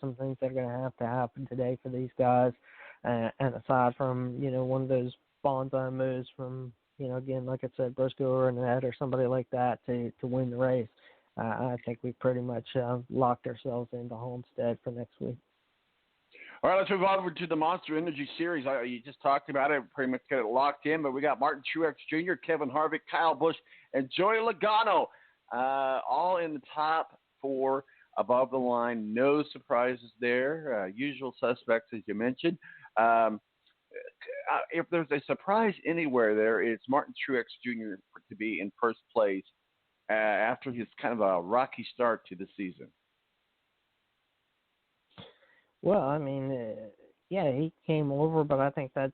some things that are going to happen today for these guys. And aside from, one of those bonsai moves from, again, like I said, Briscoe or Ned or somebody like that to win the race, I think we pretty much locked ourselves into Homestead for next week. All right, let's move on over to the Monster Energy Series. You just talked about it, pretty much got it locked in, but we got Martin Truex Jr., Kevin Harvick, Kyle Busch, and Joey Logano all in the top four above the line. No surprises there. Usual suspects, as you mentioned. If there's a surprise anywhere there, it's Martin Truex Jr. to be in first place after his kind of a rocky start to the season. Well, I mean, yeah, he came over, but I think I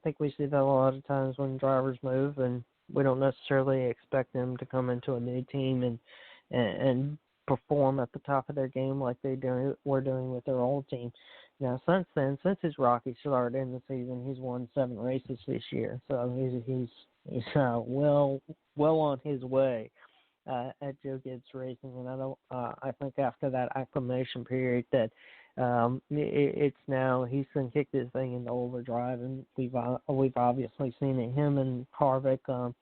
think we see that a lot of times when drivers move, and we don't necessarily expect them to come into a new team and perform at the top of their game like were doing with their old team. Now, since his rocky start in the season, he's won 7 races this year, so he's well on his way at Joe Gibbs Racing, and I think after that acclimation period that it's now he's going to kick this thing into overdrive, and we've obviously seen it. Him and Harvick,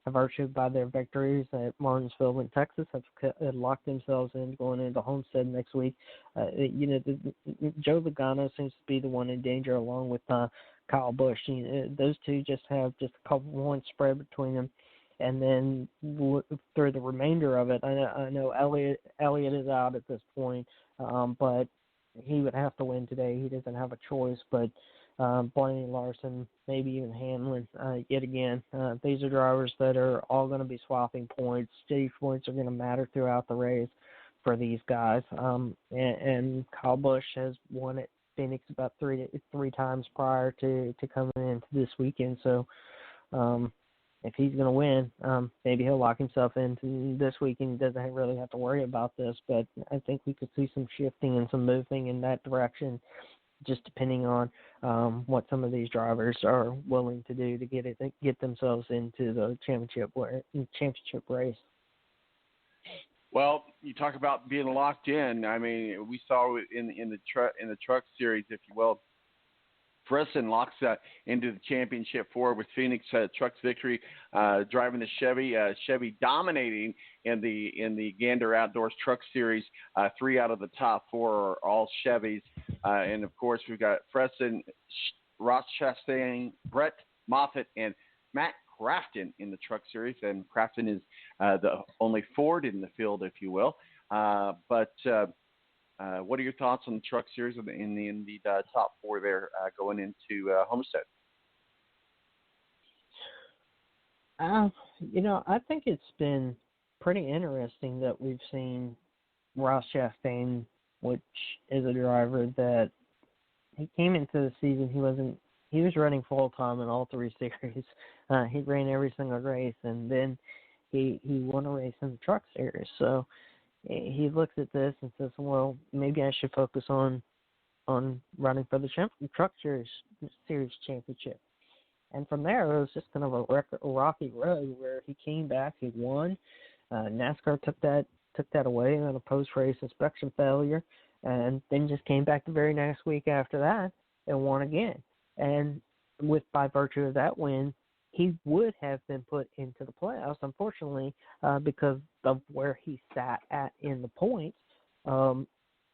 virtue by their victories at Martinsville in Texas, have locked themselves in going into Homestead next week. Joe Logano seems to be the one in danger along with Kyle Busch. Those two just have just a couple points spread between them. And then through the remainder of it, I know Elliott is out at this point, but he would have to win today. He doesn't have a choice. But Blaney, Larson, maybe even Hamlin, yet again, these are drivers that are all going to be swapping points. Stage points are going to matter throughout the race for these guys. And Kyle Busch has won at Phoenix about three times prior to coming into this weekend. So if he's going to win, maybe he'll lock himself into this weekend. He doesn't really have to worry about this, but I think we could see some shifting and some moving in that direction, just depending on what some of these drivers are willing to do to get themselves into the championship race. Well, you talk about being locked in. I mean, we saw in the truck series, if you will, Fresson locks into the championship four with Phoenix Trucks victory, driving the Chevy. Chevy dominating in the Gander Outdoors Truck Series. 3 out of the top 4 are all Chevys, and of course we've got Fresson, Ross Chastain, Brett Moffitt, and Matt Crafton in the Truck Series. And Crafton is the only Ford in the field, if you will. What are your thoughts on the Truck Series in the top 4 there going into Homestead? I think it's been pretty interesting that we've seen Ross Chastain, which is a driver that he came into the season, he was running full time in all 3 series. He ran every single race, and then he won a race in the Truck Series. So he looks at this and says, well, maybe I should focus on running for the Truck Series championship. And from there, it was just kind of a rocky road where he came back, he won. NASCAR took that away on a post-race inspection failure, and then just came back the very next week after that and won again. And by virtue of that win, he would have been put into the playoffs. Unfortunately, because of where he sat at in the points,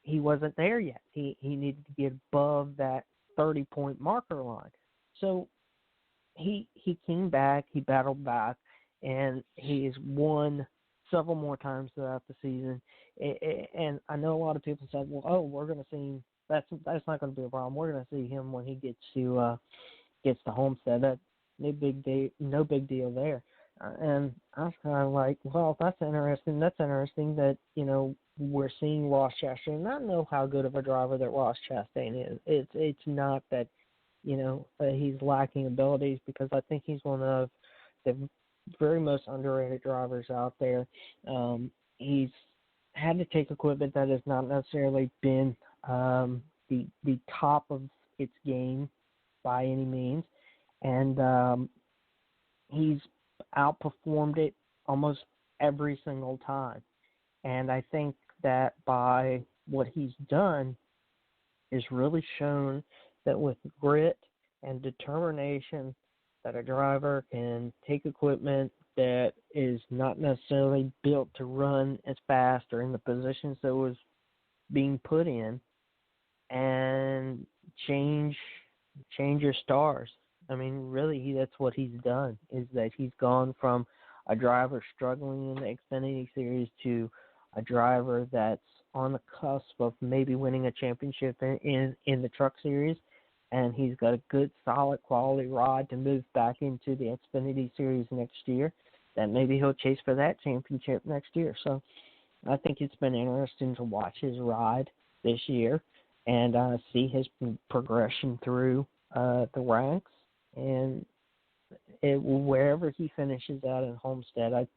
he wasn't there yet. He needed to get above that 30-point marker line. So he came back, he battled back, and he's won several more times throughout the season. And I know a lot of people said, well, we're going to see him. That's not going to be a problem. We're going to see him when he gets to Homestead. That no big deal there. And I was kind of like, well, that's interesting. That's interesting that, we're seeing Ross Chastain. And I know how good of a driver that Ross Chastain is. It's not that, he's lacking abilities, because I think he's one of the very most underrated drivers out there. He's had to take equipment that has not necessarily been the top of its game by any means. And he's outperformed it almost every single time. And I think that by what he's done is really shown that with grit and determination, that a driver can take equipment that is not necessarily built to run as fast or in the positions that it was being put in, and change your stars. I mean, really, that's what he's done, is that he's gone from a driver struggling in the Xfinity Series to a driver that's on the cusp of maybe winning a championship in the Truck Series, and he's got a good, solid, quality rod to move back into the Xfinity Series next year, that maybe he'll chase for that championship next year. So I think it's been interesting to watch his ride this year and see his progression through the ranks. And wherever he finishes out in Homestead, I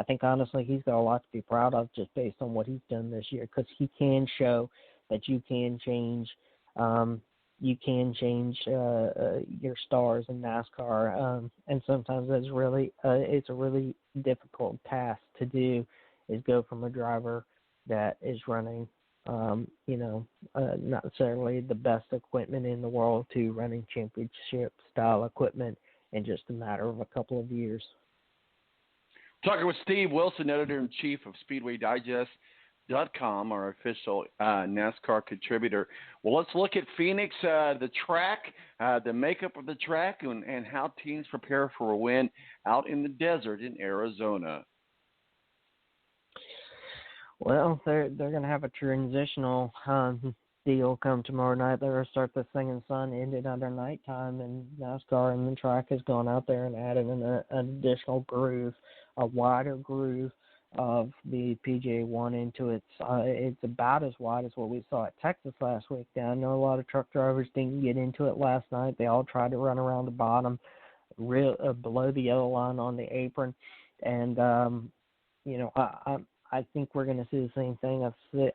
think honestly he's got a lot to be proud of just based on what he's done this year, because he can show that you can change your stars in NASCAR, and sometimes it's a really difficult task to do, is go from a driver that is running not necessarily the best equipment in the world to running championship style equipment in just a matter of a couple of years. Talking with Steve Wilson, editor-in-chief of SpeedwayDigest.com, our official NASCAR contributor. Well, let's look at Phoenix, the track, the makeup of the track, and how teams prepare for a win out in the desert in Arizona. Well, they're going to have a transitional deal come tomorrow night. They're going to start this thing in sun, end it under nighttime, and NASCAR and the track has gone out there and added an additional groove, a wider groove of the PGA 1 into it. It's about as wide as what we saw at Texas last week. Now, I know a lot of truck drivers didn't get into it last night. They all tried to run around the bottom, below the yellow line on the apron, and I think we're going to see the same thing.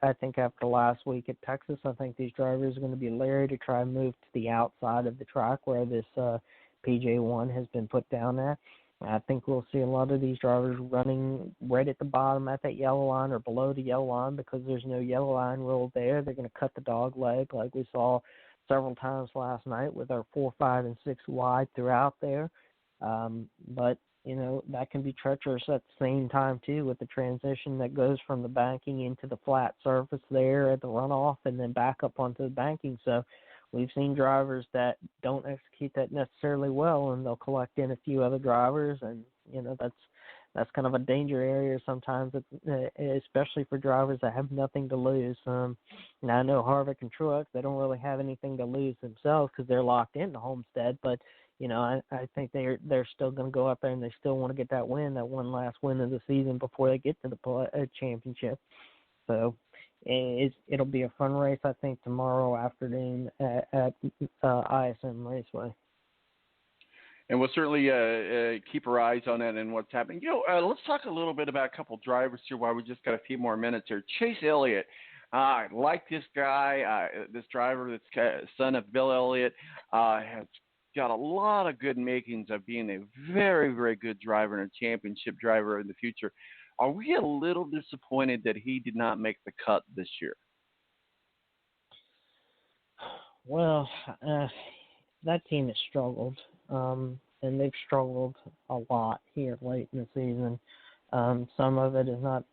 I think after last week at Texas, I think these drivers are going to be leery to try and move to the outside of the track where this PJ 1 has been put down at. I think we'll see a lot of these drivers running right at the bottom at that yellow line or below the yellow line, because there's no yellow line rule there. They're going to cut the dog leg like we saw several times last night with our 4, 5, and 6 wide throughout there. But that can be treacherous at the same time, too, with the transition that goes from the banking into the flat surface there at the runoff and then back up onto the banking. So we've seen drivers that don't execute that necessarily well, and they'll collect in a few other drivers, and, that's kind of a danger area sometimes, especially for drivers that have nothing to lose. Now, I know Harvick and Truex, they don't really have anything to lose themselves because they're locked into Homestead, but I think they're still going to go up there and they still want to get that win, that one last win of the season before they get to the championship. So it'll be a fun race, I think, tomorrow afternoon at ISM Raceway. And we'll certainly keep our eyes on that and what's happening. Let's talk a little bit about a couple drivers here while we just got a few more minutes here. Chase Elliott. I like this guy, this driver, that's son of Bill Elliott, has got a lot of good makings of being a very, very good driver and a championship driver in the future. Are we a little disappointed that he did not make the cut this year? Well, that team has struggled, and they've struggled a lot here late in the season. Some of it is not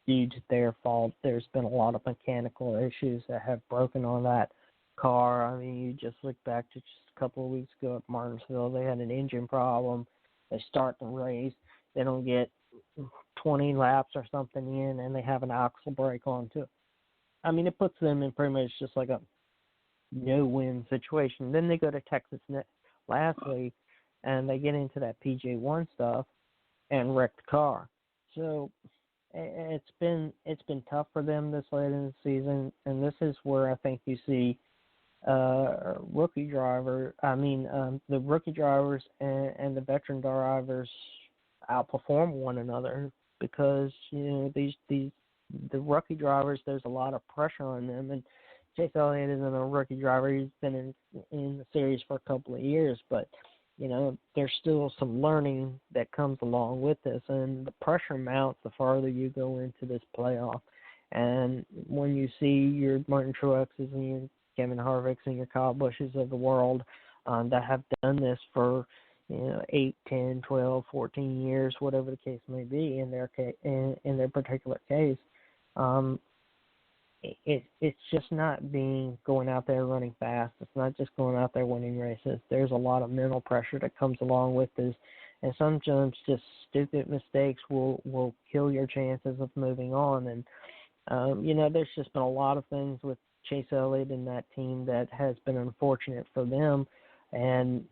due to their fault. There's been a lot of mechanical issues that have broken on that car. I mean, you just look back to just a couple of weeks ago at Martinsville. They had an engine problem. They start the race. They don't get 20 laps or something in, and they have an axle break onto it. I mean, it puts them in pretty much just like a no-win situation. Then they go to Texas last week, and they get into that PJ1 stuff and wreck the car. So it's been tough for them this late in the season, and this is where I think you see the rookie drivers and the veteran drivers outperform one another, because the rookie drivers, there's a lot of pressure on them, and Chase Elliott isn't a rookie driver. He's been in the series for a couple of years, but there's still some learning that comes along with this, and the pressure mounts the farther you go into this playoff. And when you see your Martin Truexes and your Kevin Harvicks and your Kyle Bushes of the world that have done this for 8, 10, 12, 14 years, whatever the case may be in their particular case, it's just not going out there running fast. It's not just going out there winning races. There's a lot of mental pressure that comes along with this, and sometimes just stupid mistakes will kill your chances of moving on. And there's just been a lot of things with Chase Elliott and that team that has been unfortunate for them, and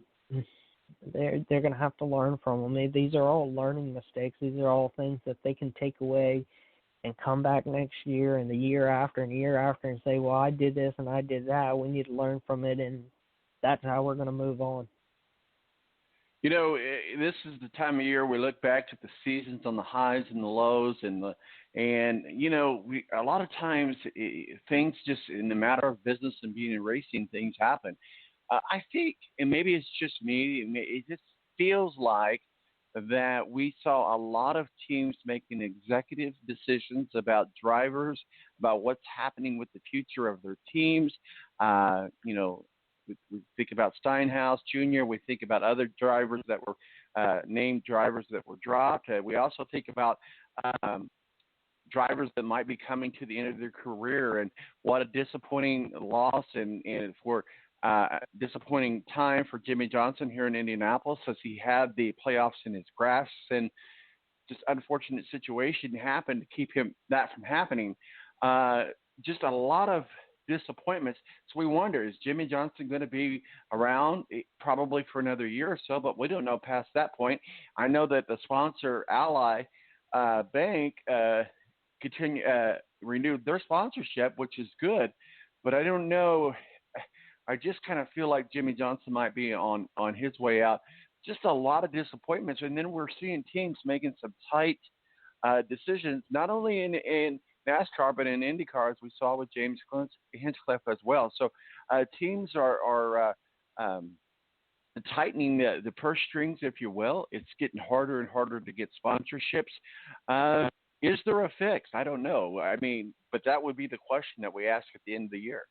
they're going to have to learn from them. These are all learning mistakes. These are all things that they can take away and come back next year and the year after and say, well, I did this and I did that. We need to learn from it, and that's how we're going to move on. This is the time of year we look back at the seasons on the highs and the lows, a lot of times things just in the matter of business and being in racing, things happen. I think, and maybe it's just me, it just feels like that we saw a lot of teams making executive decisions about drivers, about what's happening with the future of their teams. We think about Steinhaus Jr. We think about other drivers that were named drivers that were dropped. We also think about drivers that might be coming to the end of their career, and what a disappointing loss and for disappointing time for Jimmy Johnson here in Indianapolis, as he had the playoffs in his grasp, and just unfortunate situation happened to keep that from happening. Just a lot of disappointments. So we wonder, is Jimmy Johnson going to be around? Probably for another year or so, but we don't know past that point. I know that the sponsor Ally Bank renewed their sponsorship, which is good, but I don't know. I just kind of feel like Jimmy Johnson might be on his way out. Just a lot of disappointments. And then we're seeing teams making some tight decisions, not only in NASCAR, but in IndyCar, as we saw with James Hinchcliffe as well. So teams are tightening the purse strings, if you will. It's getting harder and harder to get sponsorships. Is there a fix? I don't know. But that would be the question that we ask at the end of the year.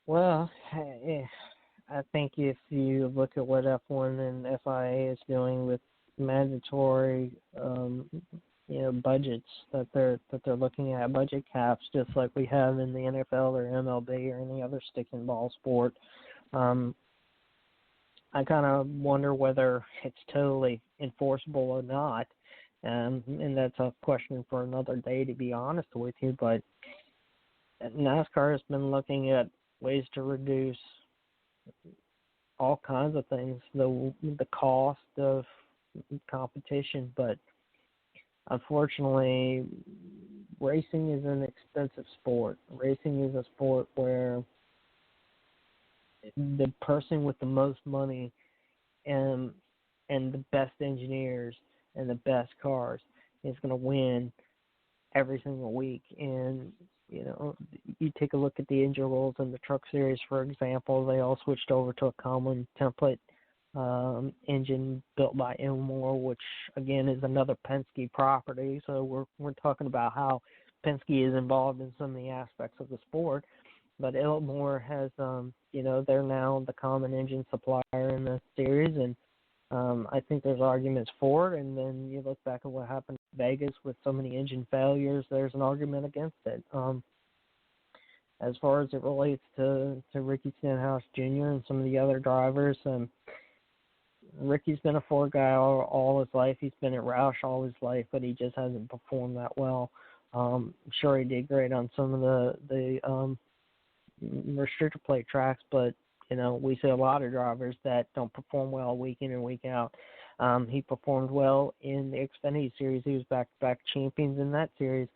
Well, I think if you look at what F1 and FIA is doing with mandatory, budgets that they're looking at, budget caps, just like we have in the NFL or MLB or any other stick and ball sport, I kind of wonder whether it's totally enforceable or not, and that's a question for another day, to be honest with you. But NASCAR has been looking at ways to reduce all kinds of things, the cost of competition, but unfortunately, racing is an expensive sport. Racing is a sport where the person with the most money and the best engineers and the best cars is going to win every single week. And you take a look at the engine rules in the Truck Series, for example. They all switched over to a common template engine built by Elmore, which again is another Penske property. So we're talking about how Penske is involved in some of the aspects of the sport. But Elmore has, they're now the common engine supplier in the series, and I think there's arguments for it. And then you look back at what happened in Vegas with so many engine failures, there's an argument against it. As far as it relates to Ricky Stenhouse Jr. and some of the other drivers, Ricky's been a Ford guy all his life. He's been at Roush all his life, but he just hasn't performed that well. I'm sure he did great on some of the restrictor plate tracks, but we see a lot of drivers that don't perform well week in and week out. He performed well in the Xfinity series. He was back-to-back champions in that series.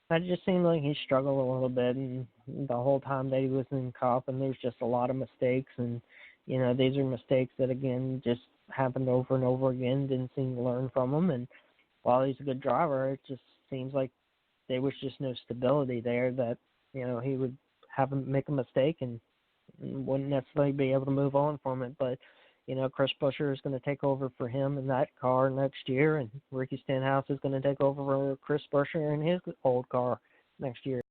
It just seemed like he struggled a little bit, and the whole time that he was in Cup, and there's just a lot of mistakes, and these are mistakes that again just happened over and over again. Didn't seem to learn from them, and while he's a good driver, it just seems like there was just no stability there. That he would make a mistake and wouldn't necessarily be able to move on from it. But Chris Buescher is going to take over for him in that car next year, and Ricky Stenhouse is going to take over for Chris Buescher in his old car next year.